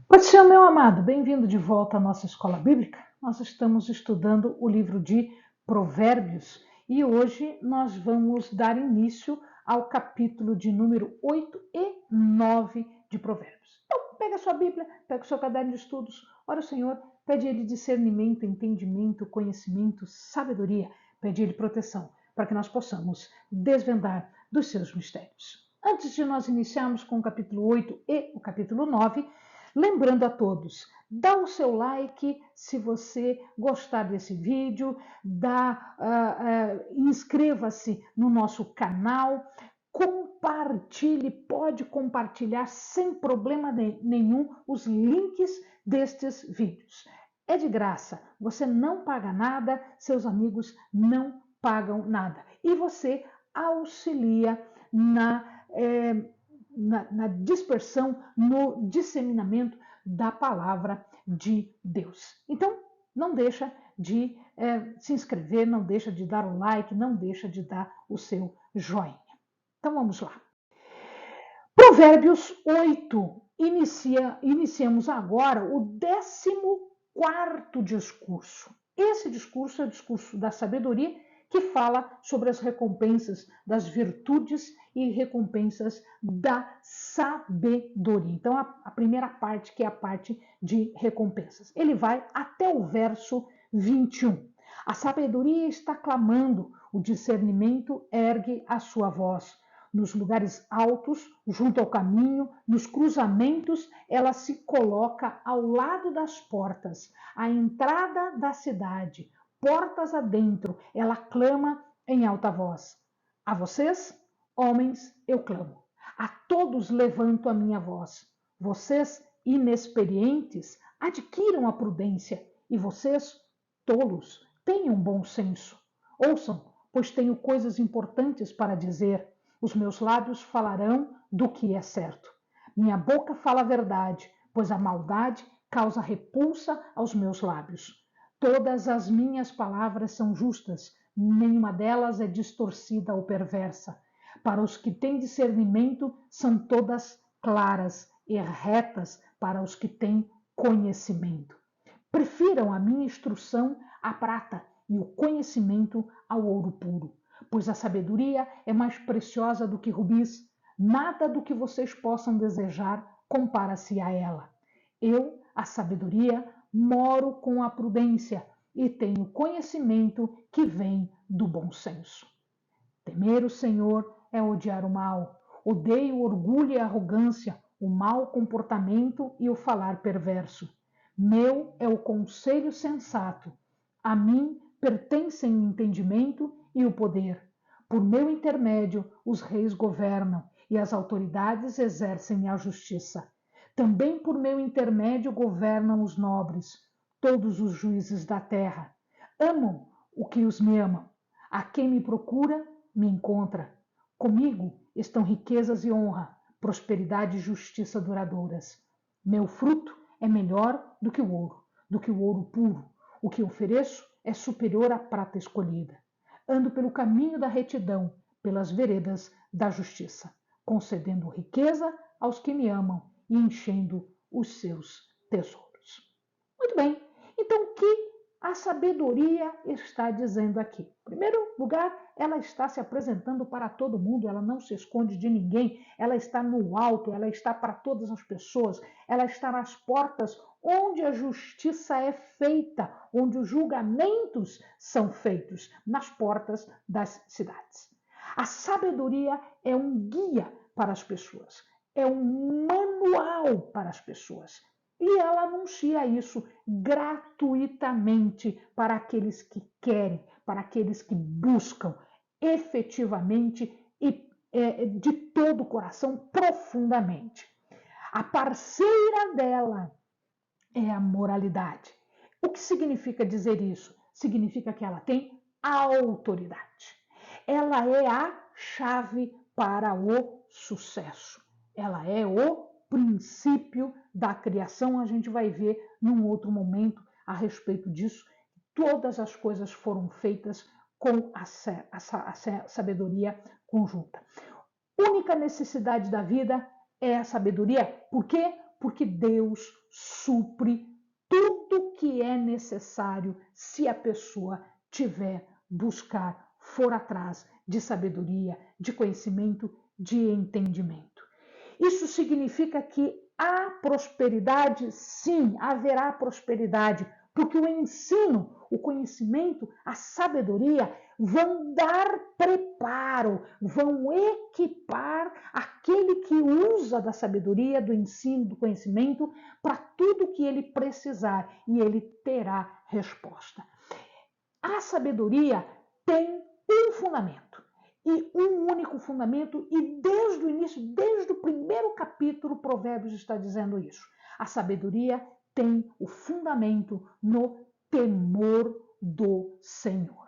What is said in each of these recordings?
Pode ser, meu amado, bem-vindo de volta à nossa escola bíblica. Nós estamos estudando o livro de Provérbios e hoje nós vamos dar início ao capítulo de número 8 e 9 de Provérbios. Então, pega a sua Bíblia, pega o seu caderno de estudos, ora o Senhor, pede a Ele discernimento, entendimento, conhecimento, sabedoria, pede a Ele proteção, para que nós possamos desvendar dos seus mistérios. Antes de nós iniciarmos com o capítulo 8 e o capítulo 9, lembrando a todos, dá o seu like se você gostar desse vídeo, inscreva-se no nosso canal, compartilhe, pode compartilhar sem problema nenhum os links destes vídeos. É de graça, você não paga nada, seus amigos não pagam nada. E você auxilia na dispersão, no disseminamento da palavra de Deus. Então, não deixa de se inscrever, não deixa de dar o like, não deixa de dar o seu joinha. Então, vamos lá. Provérbios 8. Iniciamos agora o 14º discurso. Esse discurso é o discurso da sabedoria, que fala sobre as recompensas das virtudes e recompensas da sabedoria. Então, a primeira parte, que é a parte de recompensas. Ele vai até o verso 21. A sabedoria está clamando, o discernimento ergue a sua voz. Nos lugares altos, junto ao caminho, nos cruzamentos, ela se coloca ao lado das portas, à entrada da cidade, portas adentro, ela clama em alta voz. A vocês, homens, eu clamo. A todos levanto a minha voz. Vocês, inexperientes, adquiram a prudência, e vocês, tolos, tenham bom senso. Ouçam, pois tenho coisas importantes para dizer. Os meus lábios falarão do que é certo. Minha boca fala a verdade, pois a maldade causa repulsa aos meus lábios. Todas as minhas palavras são justas, nenhuma delas é distorcida ou perversa. Para os que têm discernimento, são todas claras e retas para os que têm conhecimento. Prefiram a minha instrução à prata e o conhecimento ao ouro puro, pois a sabedoria é mais preciosa do que rubis. Nada do que vocês possam desejar compara-se a ela. Eu, a sabedoria, moro com a prudência e tenho conhecimento que vem do bom senso. Temer o Senhor é odiar o mal. Odeio o orgulho e a arrogância, o mau comportamento e o falar perverso. Meu é o conselho sensato. A mim pertencem o entendimento e o poder. Por meu intermédio, os reis governam e as autoridades exercem a justiça. Também por meu intermédio governam os nobres, todos os juízes da terra. Amam o que os me amam. A quem me procura, me encontra. Comigo estão riquezas e honra, prosperidade e justiça duradouras. Meu fruto é melhor do que o ouro puro. O que ofereço é superior à prata escolhida. Ando pelo caminho da retidão, pelas veredas da justiça, concedendo riqueza aos que me amam e enchendo os seus tesouros. Muito bem, então o que a sabedoria está dizendo aqui? Em primeiro lugar, ela está se apresentando para todo mundo, ela não se esconde de ninguém, ela está no alto, ela está para todas as pessoas, ela está nas portas onde a justiça é feita, onde os julgamentos são feitos, nas portas das cidades. A sabedoria é um guia para as pessoas, é um manual para as pessoas. E ela anuncia isso gratuitamente para aqueles que querem, para aqueles que buscam efetivamente e de todo o coração, profundamente. A parceira dela é a moralidade. O que significa dizer isso? Significa que ela tem autoridade. Ela é a chave para o sucesso. Ela é o princípio da criação. A gente vai ver num outro momento a respeito disso. Todas as coisas foram feitas com a sabedoria conjunta. Única necessidade da vida é a sabedoria. Por quê? porque Deus supre tudo que é necessário se a pessoa for atrás de sabedoria, de conhecimento, de entendimento. Isso significa que há prosperidade? Sim, haverá prosperidade, porque o ensino, o conhecimento, a sabedoria vão dar preparo, vão equipar aquele que usa da sabedoria, do ensino, do conhecimento, para tudo que ele precisar, e ele terá resposta. A sabedoria tem um fundamento, e um único fundamento, e desde o início, desde o primeiro capítulo, Provérbios está dizendo isso. A sabedoria tem o fundamento no temor do Senhor.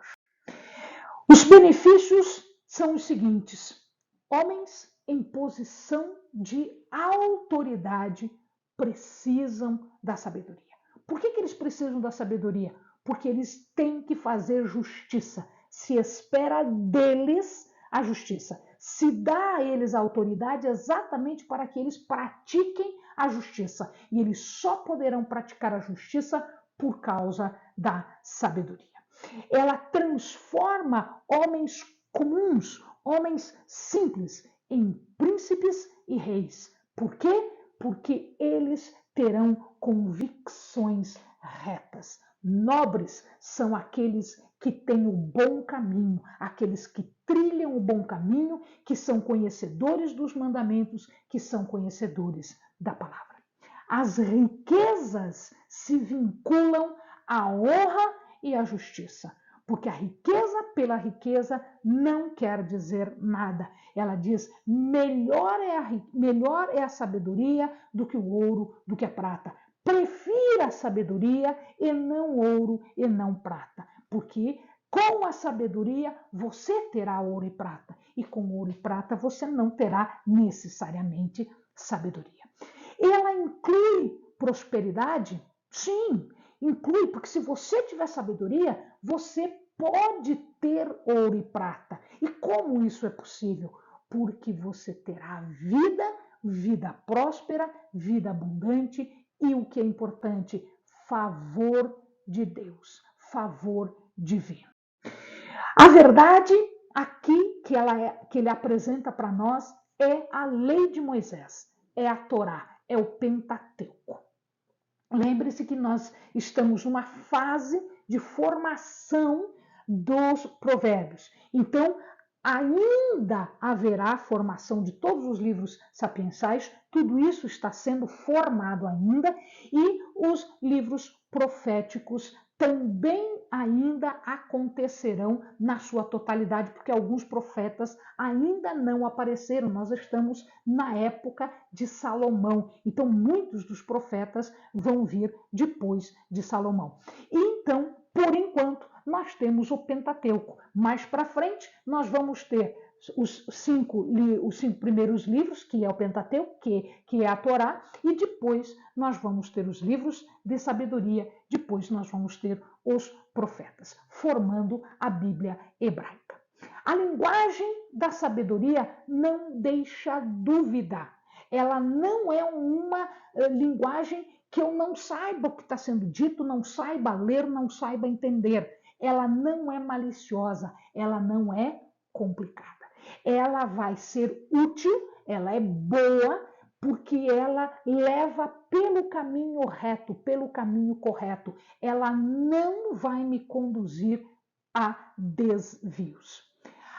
Os benefícios são os seguintes: homens em posição de autoridade precisam da sabedoria. Por que eles precisam da sabedoria? Porque eles têm que fazer justiça. Se espera deles a justiça. Se dá a eles a autoridade exatamente para que eles pratiquem a justiça. E eles só poderão praticar a justiça por causa da sabedoria. Ela transforma homens comuns, homens simples, em príncipes e reis. Por quê? Porque eles terão convicções retas. Nobres são aqueles que têm o bom caminho, aqueles que trilham o bom caminho, que são conhecedores dos mandamentos, que são conhecedores da palavra. As riquezas se vinculam à honra e à justiça, porque a riqueza pela riqueza não quer dizer nada. Ela diz: melhor é a sabedoria do que o ouro, do que a prata. Prefira a sabedoria e não ouro e não prata, porque com a sabedoria você terá ouro e prata, e com ouro e prata você não terá necessariamente sabedoria. Ela inclui prosperidade? Sim, inclui, porque se você tiver sabedoria, você pode ter ouro e prata. E como isso é possível? Porque você terá vida próspera, vida abundante e, o que é importante, favor de Deus, favor divino. A verdade aqui que ele apresenta para nós é a lei de Moisés, é a Torá, é o Pentateuco. Lembre-se que nós estamos numa fase de formação dos provérbios. Então, ainda haverá formação de todos os livros sapiensais, tudo isso está sendo formado ainda, e os livros proféticos também ainda acontecerão na sua totalidade, porque alguns profetas ainda não apareceram. Nós estamos na época de Salomão, então muitos dos profetas vão vir depois de Salomão. E então, por enquanto, nós temos o Pentateuco. Mais para frente, nós vamos ter os cinco primeiros livros, que é o Pentateuco, que é a Torá, e depois nós vamos ter os livros de sabedoria, depois nós vamos ter os profetas, formando a Bíblia hebraica. A linguagem da sabedoria não deixa dúvida. Ela não é uma linguagem que eu não saiba o que está sendo dito, não saiba ler, não saiba entender. Ela não é maliciosa, ela não é complicada. Ela vai ser útil, ela é boa, porque ela leva pelo caminho reto, pelo caminho correto. Ela não vai me conduzir a desvios.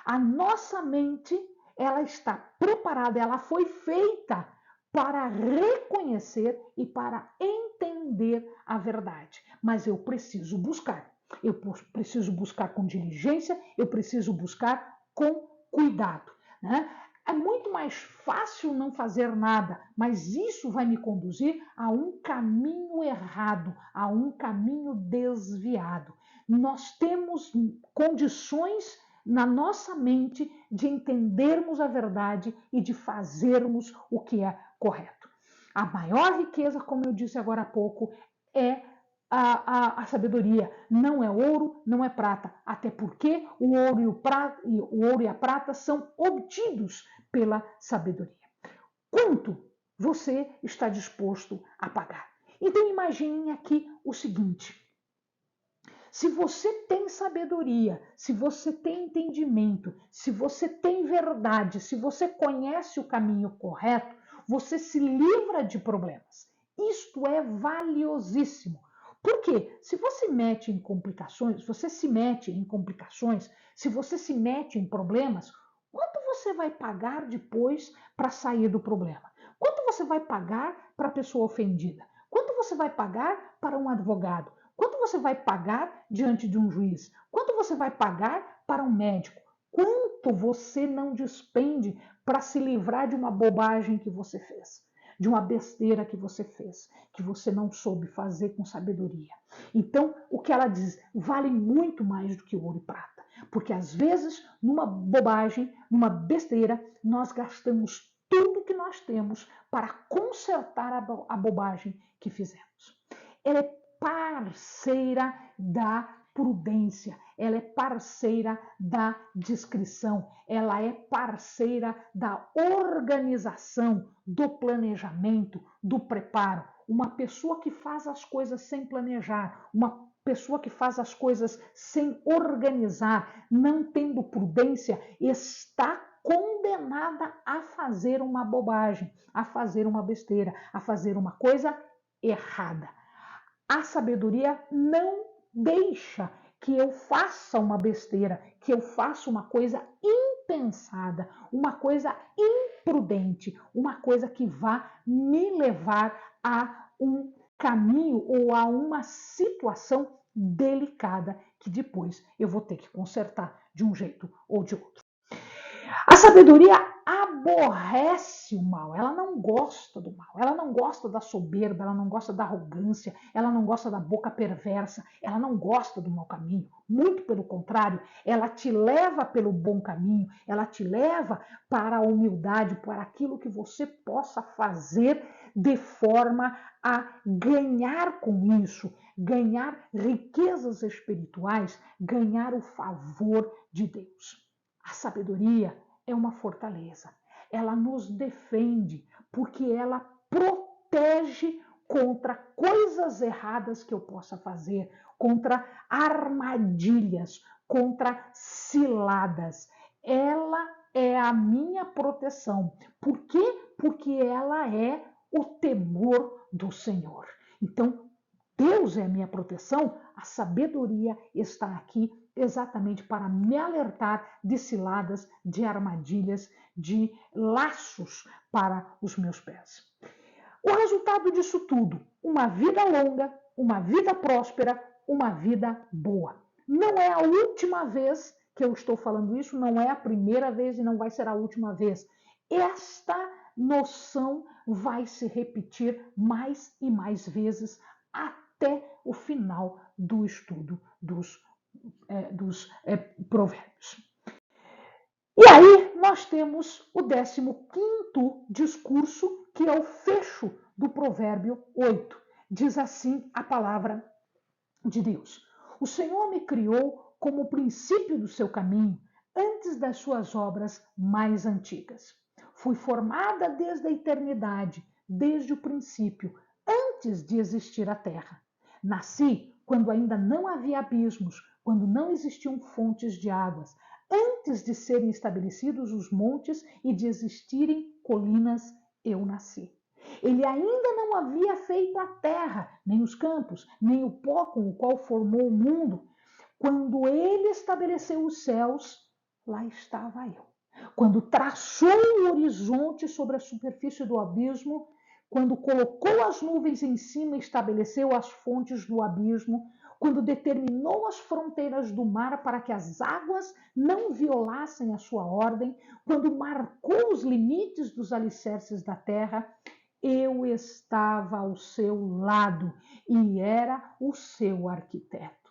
A nossa mente, ela está preparada, ela foi feita para reconhecer e para entender a verdade. Mas eu preciso buscar. Eu preciso buscar com diligência, eu preciso buscar com cuidado, né? É muito mais fácil não fazer nada, mas isso vai me conduzir a um caminho errado, a um caminho desviado. Nós temos condições na nossa mente de entendermos a verdade e de fazermos o que é correto. A maior riqueza, como eu disse agora há pouco, é a sabedoria. Não é ouro, não é prata, até porque o ouro e a prata são obtidos pela sabedoria. Quanto você está disposto a pagar? Então imaginem aqui o seguinte: se você tem sabedoria, se você tem entendimento, se você tem verdade, se você conhece o caminho correto, você se livra de problemas. Isto é valiosíssimo. Por quê? Se você mete em complicações, você se mete em complicações, se você se mete em problemas, quanto você vai pagar depois para sair do problema? Quanto você vai pagar para a pessoa ofendida? Quanto você vai pagar para um advogado? Quanto você vai pagar diante de um juiz? Quanto você vai pagar para um médico? Quanto você não despende para se livrar de uma bobagem que você fez? De uma besteira que você fez, que você não soube fazer com sabedoria. Então, o que ela diz vale muito mais do que ouro e prata. Porque às vezes, numa bobagem, numa besteira, nós gastamos tudo que nós temos para consertar a bobagem que fizemos. Ela é parceira da prudência, ela é parceira da discrição, ela é parceira da organização, do planejamento, do preparo. Uma pessoa que faz as coisas sem planejar, uma pessoa que faz as coisas sem organizar, não tendo prudência, está condenada a fazer uma bobagem, a fazer uma besteira, a fazer uma coisa errada. A sabedoria não deixa que eu faça uma besteira, que eu faça uma coisa impensada, uma coisa imprudente, uma coisa que vá me levar a um caminho ou a uma situação delicada que depois eu vou ter que consertar de um jeito ou de outro. A sabedoria aborrece o mal, ela não gosta do mal, ela não gosta da soberba, ela não gosta da arrogância, ela não gosta da boca perversa, ela não gosta do mau caminho. Muito pelo contrário, ela te leva pelo bom caminho, ela te leva para a humildade, para aquilo que você possa fazer de forma a ganhar com isso, ganhar riquezas espirituais, ganhar o favor de Deus. A sabedoria é uma fortaleza. Ela nos defende porque ela protege contra coisas erradas que eu possa fazer, contra armadilhas, contra ciladas. Ela é a minha proteção. Por quê? Porque ela é o temor do Senhor. Então, Deus é a minha proteção, a sabedoria está aqui exatamente para me alertar de ciladas, de armadilhas, de laços para os meus pés. O resultado disso tudo, uma vida longa, uma vida próspera, uma vida boa. Não é a última vez que eu estou falando isso, não é a primeira vez e não vai ser a última vez. Esta noção vai se repetir mais e mais vezes até o final do estudo dos provérbios. E aí nós temos o 15º discurso, que é o fecho do provérbio 8. Diz assim a palavra de Deus: o Senhor me criou como o princípio do seu caminho, antes das suas obras mais antigas. Fui formada desde a eternidade, desde o princípio, antes de existir a terra. Nasci quando ainda não havia abismos, quando não existiam fontes de águas, antes de serem estabelecidos os montes e de existirem colinas, eu nasci. Ele ainda não havia feito a terra, nem os campos, nem o pó com o qual formou o mundo. Quando ele estabeleceu os céus, lá estava eu. Quando traçou o horizonte sobre a superfície do abismo, quando colocou as nuvens em cima e estabeleceu as fontes do abismo, quando determinou as fronteiras do mar para que as águas não violassem a sua ordem, quando marcou os limites dos alicerces da terra, eu estava ao seu lado e era o seu arquiteto.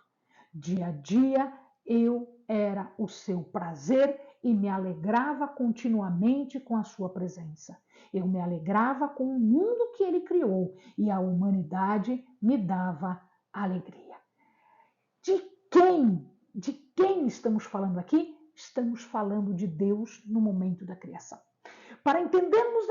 Dia a dia eu era o seu prazer e me alegrava continuamente com a sua presença. Eu me alegrava com o mundo que ele criou e a humanidade me dava alegria. De quem estamos falando aqui? Estamos falando de Deus no momento da criação. Para entendermos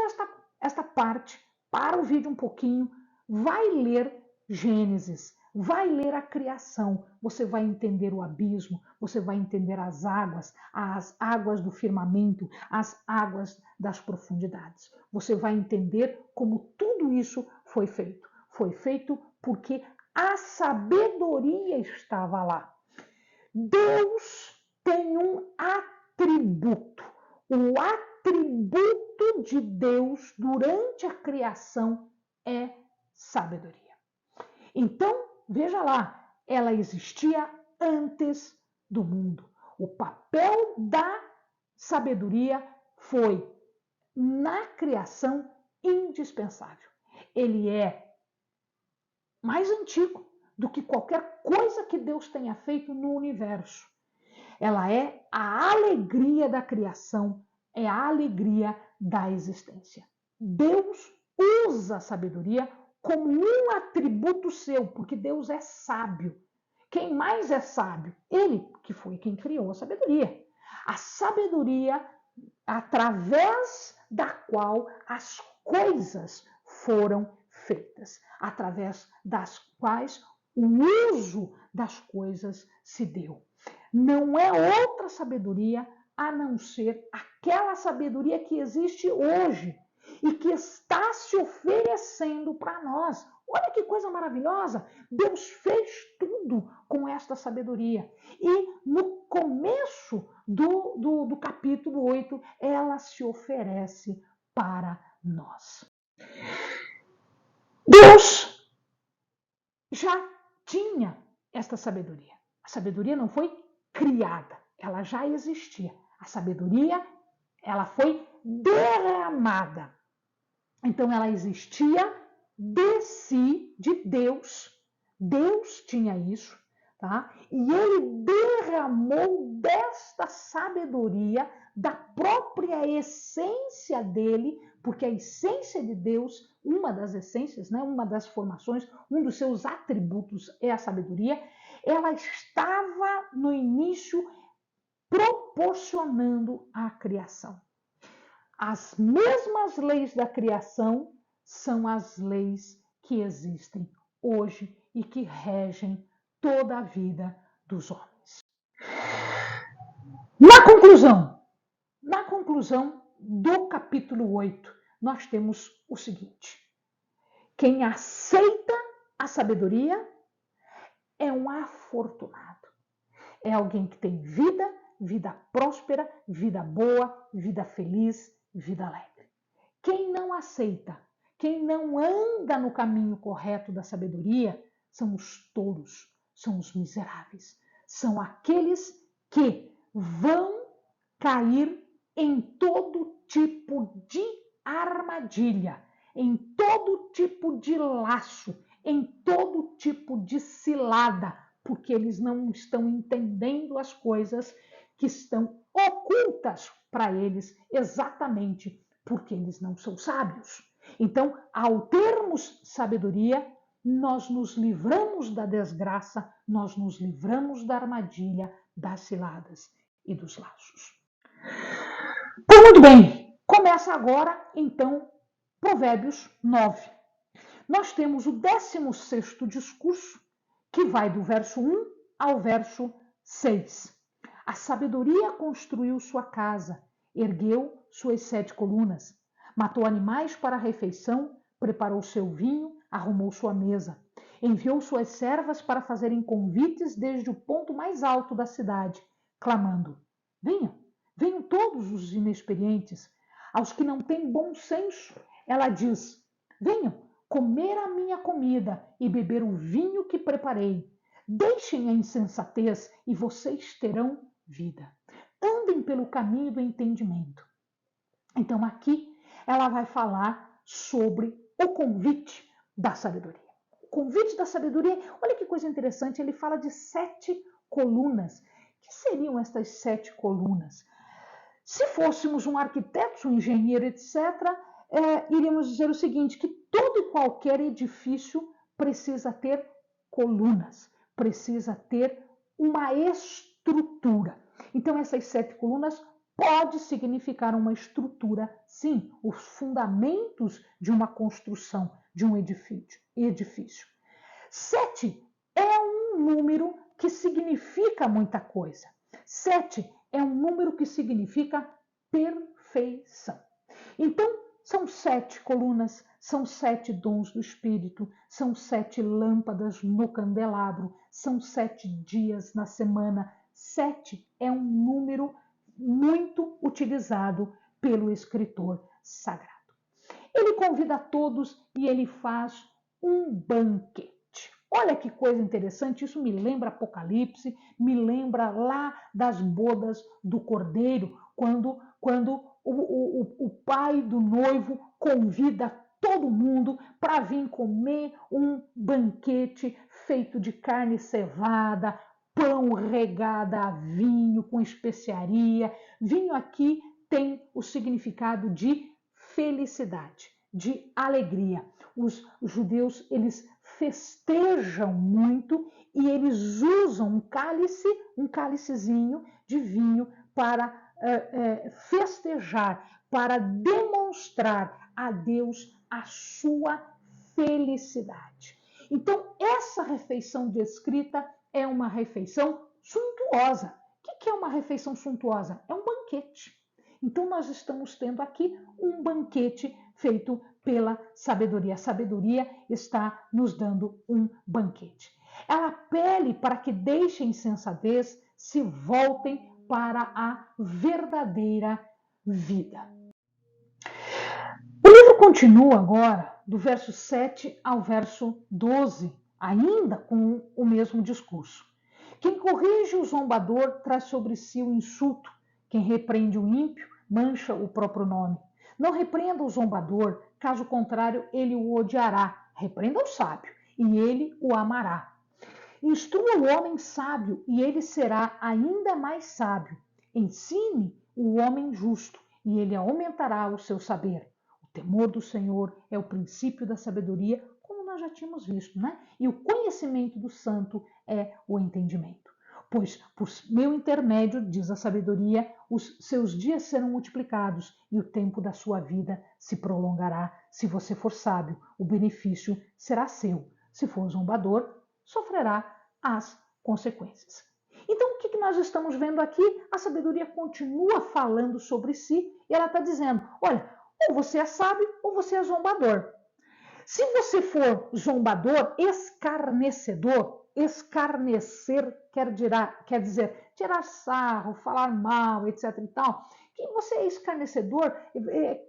esta parte, para o vídeo um pouquinho, vai ler Gênesis, vai ler a criação, você vai entender o abismo, você vai entender as águas do firmamento, as águas das profundidades. Você vai entender como tudo isso foi feito. Foi feito porque a sabedoria estava lá. Deus tem um atributo. O atributo de Deus durante a criação é sabedoria. Então, veja lá, ela existia antes do mundo. O papel da sabedoria foi, na criação, indispensável. Ele é mais antigo do que qualquer coisa que Deus tenha feito no universo. Ela é a alegria da criação, é a alegria da existência. Deus usa a sabedoria como um atributo seu, porque Deus é sábio. Quem mais é sábio? Ele, que foi quem criou a sabedoria. A sabedoria através da qual as coisas foram feitas, através das quais o uso das coisas se deu. Não é outra sabedoria a não ser aquela sabedoria que existe hoje e que está se oferecendo para nós. Olha que coisa maravilhosa! Deus fez tudo com esta sabedoria. E no começo do capítulo 8, ela se oferece para nós. Deus já tinha esta sabedoria. A sabedoria não foi criada, ela já existia. A sabedoria, ela foi derramada. Então, ela existia de si, de Deus. Deus tinha isso, tá? E ele derramou desta sabedoria, da própria essência dele, porque a essência de Deus, uma das essências, né, uma das formações, um dos seus atributos é a sabedoria, ela estava no início proporcionando a criação. As mesmas leis da criação são as leis que existem hoje e que regem toda a vida dos homens. Na conclusão do capítulo 8, nós temos o seguinte: quem aceita a sabedoria é um afortunado. É alguém que tem vida próspera, vida boa, vida feliz, vida alegre. Quem não aceita, quem não anda no caminho correto da sabedoria, são os tolos, são os miseráveis, são aqueles que vão cair em todo tipo de armadilha, em todo tipo de laço, em todo tipo de cilada, porque eles não estão entendendo as coisas que estão ocultas para eles, exatamente porque eles não são sábios. Então, ao termos sabedoria, nós nos livramos da desgraça, nós nos livramos da armadilha, das ciladas e dos laços. Pois muito bem, começa agora, então, Provérbios 9. Nós temos o 16º discurso, que vai do verso 1 ao verso 6. A sabedoria construiu sua casa, ergueu suas 7 colunas, matou animais para a refeição, preparou seu vinho, arrumou sua mesa, enviou suas servas para fazerem convites desde o ponto mais alto da cidade, clamando: venham, venham todos os inexperientes, aos que não têm bom senso. Ela diz: venham comer a minha comida e beber o vinho que preparei. Deixem a insensatez e vocês terão vida. Andem pelo caminho do entendimento. Então aqui ela vai falar sobre o convite da sabedoria. O convite da sabedoria, olha que coisa interessante, ele fala de 7 colunas. O que seriam estas 7 colunas? Se fôssemos um arquiteto, um engenheiro, etc., iríamos dizer o seguinte, que todo e qualquer edifício precisa ter colunas, precisa ter uma estrutura. Então, essas 7 colunas pode significar uma estrutura, sim, os fundamentos de uma construção, de um edifício. 7 é um número que significa muita coisa. 7 é um número que significa perfeição. Então, são 7 colunas, são 7 dons do Espírito, são 7 lâmpadas no candelabro, são 7 dias na semana. 7 é um número muito utilizado pelo escritor sagrado. Ele convida todos e ele faz um banquete. Olha que coisa interessante, isso me lembra Apocalipse, me lembra lá das bodas do Cordeiro, quando o pai do noivo convida todo mundo para vir comer um banquete feito de carne cevada, pão regada a vinho com especiaria. Vinho aqui tem o significado de felicidade, de alegria. Os judeus, eles festejam muito e eles usam um cálicezinho de vinho para festejar, para demonstrar a Deus a sua felicidade. Então, essa refeição descrita é uma refeição suntuosa. O que é uma refeição suntuosa? É um banquete. Então, nós estamos tendo aqui um banquete feito pela sabedoria. A sabedoria está nos dando um banquete. Ela apele para que deixem insensatez, se voltem para a verdadeira vida. O livro continua agora, do verso 7 ao verso 12, ainda com o mesmo discurso. Quem corrige o zombador traz sobre si o insulto. Quem repreende o ímpio mancha o próprio nome. Não repreenda o zombador, caso contrário, ele o odiará. Repreenda o sábio, e ele o amará. Instrua o homem sábio, e ele será ainda mais sábio. Ensine o homem justo, e ele aumentará o seu saber. O temor do Senhor é o princípio da sabedoria, como nós já tínhamos visto, né? E o conhecimento do santo é o entendimento. Pois, por meu intermédio, diz a sabedoria, os seus dias serão multiplicados e o tempo da sua vida se prolongará. Se você for sábio, o benefício será seu. Se for zombador, sofrerá as consequências. Então, o que nós estamos vendo aqui? A sabedoria continua falando sobre si e ela está dizendo, olha, ou você é sábio ou você é zombador. Se você for zombador, escarnecedor, escarnecer quer dizer tirar sarro, falar mal, etc. e tal. Que você é escarnecedor,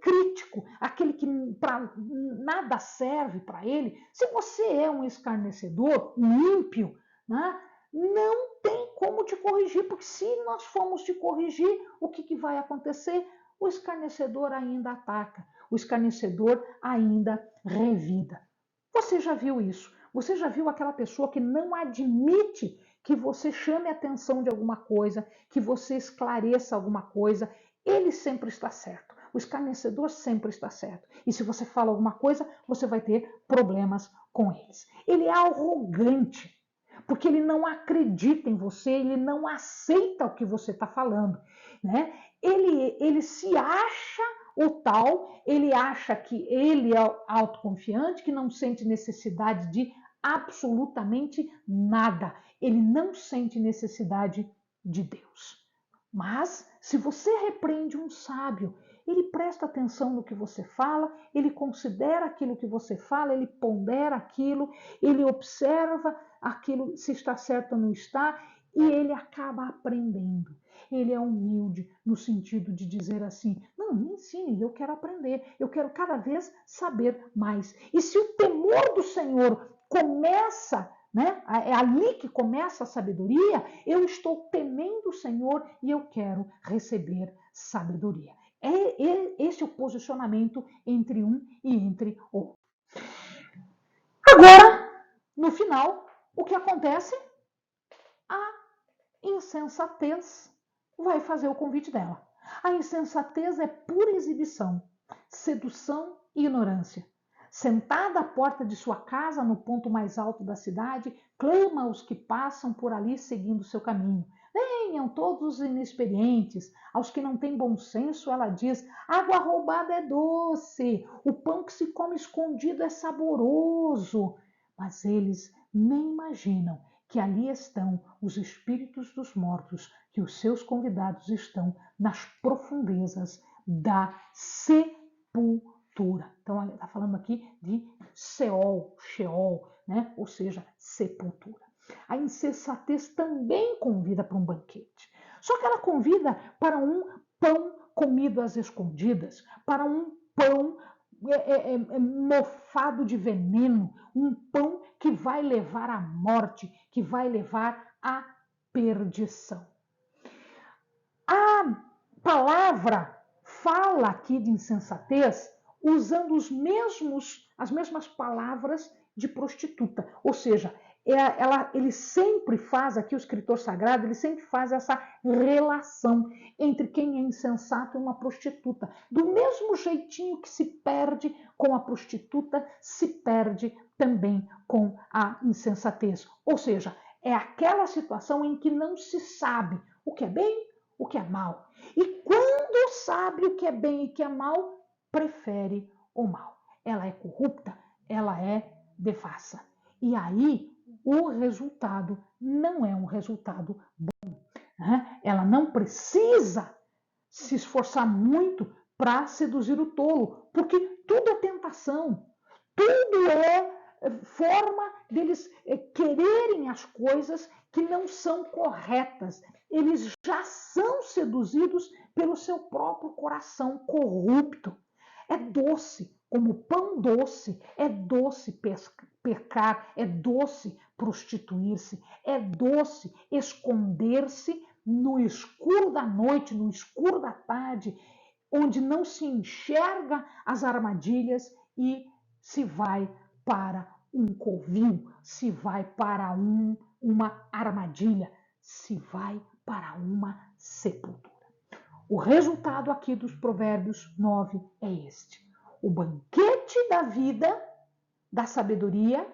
crítico, aquele que nada serve para ele. Se você é um escarnecedor, um ímpio, né, não tem como te corrigir, porque se nós formos te corrigir, o que vai acontecer? O escarnecedor ainda ataca, o escarnecedor ainda revida. Você já viu isso? Você já viu aquela pessoa que não admite que você chame a atenção de alguma coisa, que você esclareça alguma coisa? Ele sempre está certo. O escarnecedor sempre está certo. E se você fala alguma coisa, você vai ter problemas com eles. Ele é arrogante, porque ele não acredita em você, ele não aceita o que você está falando, né? Ele se acha o tal, ele acha que ele é autoconfiante, que não sente necessidade de absolutamente nada. Ele não sente necessidade de Deus. Mas, se você repreende um sábio, ele presta atenção no que você fala, ele considera aquilo que você fala, ele pondera aquilo, ele observa aquilo, se está certo ou não está, e ele acaba aprendendo. Ele é humilde no sentido de dizer assim, não, me ensine, eu quero aprender, eu quero cada vez saber mais. E se o temor do Senhor começa, né, é ali que começa a sabedoria, eu estou temendo o Senhor e eu quero receber sabedoria. Esse é o posicionamento entre um e entre outro. Agora, no final, o que acontece? A insensatez vai fazer o convite dela. A insensatez é pura exibição, sedução e ignorância. Sentada à porta de sua casa, no ponto mais alto da cidade, clama aos que passam por ali seguindo seu caminho. Venham todos os inexperientes, aos que não têm bom senso, ela diz: água roubada é doce, o pão que se come escondido é saboroso. Mas eles nem imaginam que ali estão os espíritos dos mortos, que os seus convidados estão nas profundezas da sepultura. Então, ela está falando aqui de Sheol, né? Ou seja, sepultura. A insensatez também convida para um banquete. Só que ela convida para um pão comido às escondidas, para um pão mofado de veneno, um pão que vai levar à morte, que vai levar à perdição. A palavra fala aqui de insensatez usando as mesmas palavras de prostituta, ou seja, ele sempre faz, aqui o escritor sagrado, ele sempre faz essa relação entre quem é insensato e uma prostituta. Do mesmo jeitinho que se perde com a prostituta, se perde também com a insensatez. Ou seja, é aquela situação em que não se sabe o que é bem, o que é mal. E quando sabe o que é bem e o que é mal, prefere o mal. Ela é corrupta, ela é devassa. E aí, o resultado não é um resultado bom. Né? Ela não precisa se esforçar muito para seduzir o tolo, porque tudo é tentação, tudo é forma deles quererem as coisas que não são corretas. Eles já são seduzidos pelo seu próprio coração corrupto. É doce, como pão doce, é doce pecar, é doce prostituir-se, é doce esconder-se no escuro da noite, no escuro da tarde, onde não se enxerga as armadilhas e se vai para um covil, se vai para uma armadilha, se vai para uma sepultura. O resultado aqui dos Provérbios 9 é este: o banquete da vida, da sabedoria,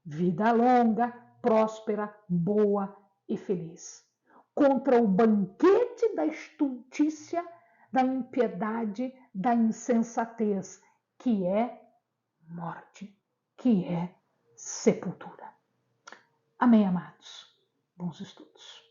vida longa, próspera, boa e feliz, contra o banquete da estultícia, da impiedade, da insensatez, que é morte, que é sepultura. Amém, amados? Bons estudos.